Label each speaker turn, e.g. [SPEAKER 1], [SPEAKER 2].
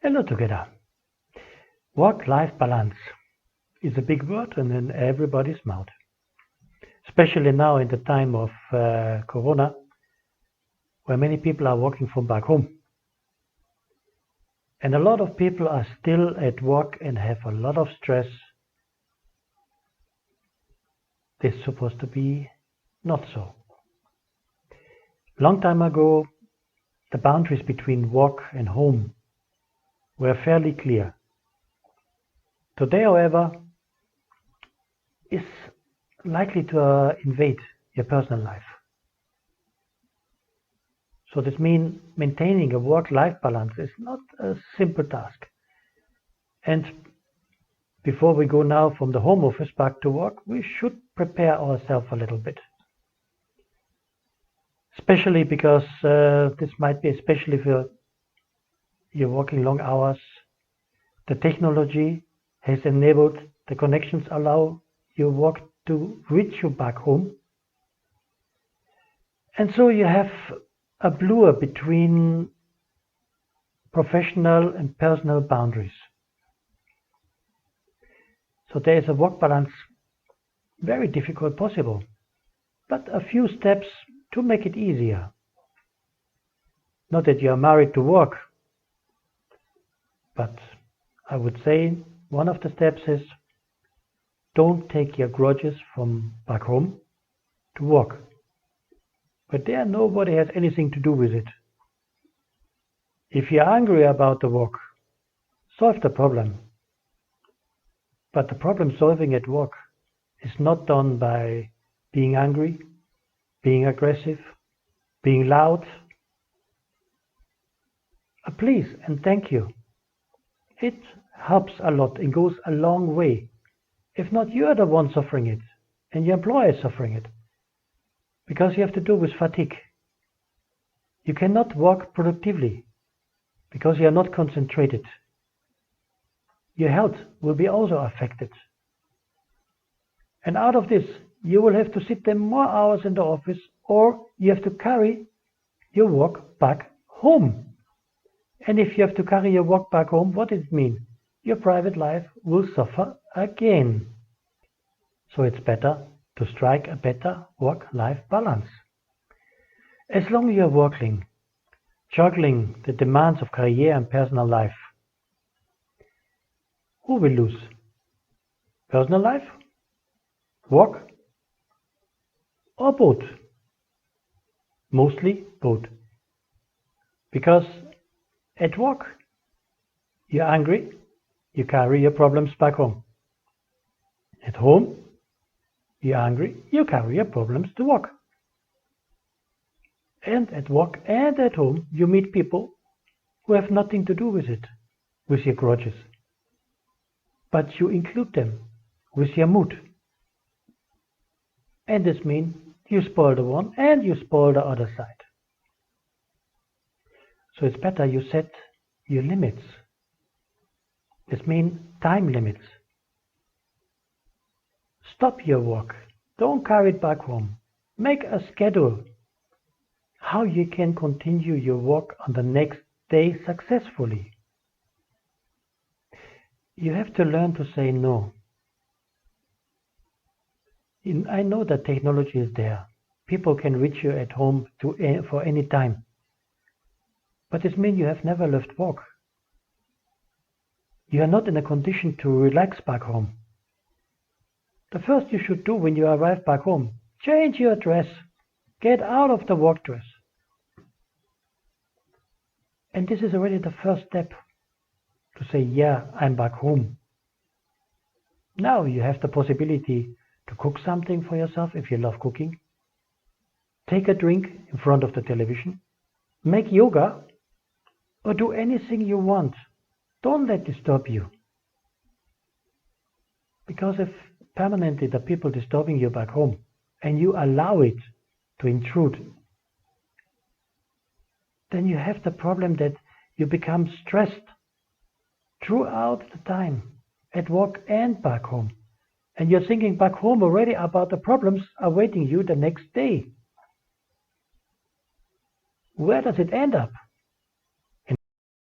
[SPEAKER 1] Hello together. Work-life balance is a big word and in everybody's mouth, especially now in the time of Corona, where many people are working from back home. And a lot of people are still at work and have a lot of stress. This is supposed to be not so. Long time ago, the boundaries between work and home were fairly clear. Today, however, is likely to invade your personal life. So this means maintaining a work-life balance is not a simple task. And before we go now from the home office back to work, we should prepare ourselves a little bit. Especially because this might be especially if you're working long hours. The technology has enabled the connections allow your work to reach you back home. And so you have a blur between professional and personal boundaries. So there is a work balance very difficult possible, but a few steps to make it easier. Not that you are married to work, but I would say one of the steps is don't take your grudges from back home to work. But there nobody has anything to do with it. If you're angry about the work, solve the problem. But the problem solving at work is not done by being angry, being aggressive, being loud. A please and thank you. It helps a lot and goes a long way. If not, you are the one suffering it and your employer is suffering it. Because you have to do with fatigue. You cannot work productively because you are not concentrated. Your health will be also affected. And out of this, you will have to sit there more hours in the office or you have to carry your work back home. And if you have to carry your work back home, what does it mean? Your private life will suffer again. So it's better to strike a better work-life balance. As long as you're working, juggling the demands of career and personal life, who will lose? Personal life? Work? Or both? Mostly both. Because at work, you're angry, you carry your problems back home. At home, you're angry, you carry your problems to work. And at work and at home, you meet people who have nothing to do with it, with your grudges. But you include them with your mood. And this means you spoil the one and you spoil the other side. So it's better you set your limits. This means time limits. Stop your work. Don't carry it back home. Make a schedule how you can continue your work on the next day successfully. You have to learn to say no. I know that technology is there. People can reach you at home for any time. But this means you have never left work. You are not in a condition to relax back home. The first you should do when you arrive back home, change your dress. Get out of the work dress. And this is already the first step to say, yeah, I'm back home. Now you have the possibility to cook something for yourself if you love cooking. Take a drink in front of the television. Make yoga or do anything you want. Don't let it disturb you. Because if permanently the people disturbing you back home and you allow it to intrude, then you have the problem that you become stressed throughout the time at work and back home. And you're thinking back home already about the problems awaiting you the next day. Where does it end up?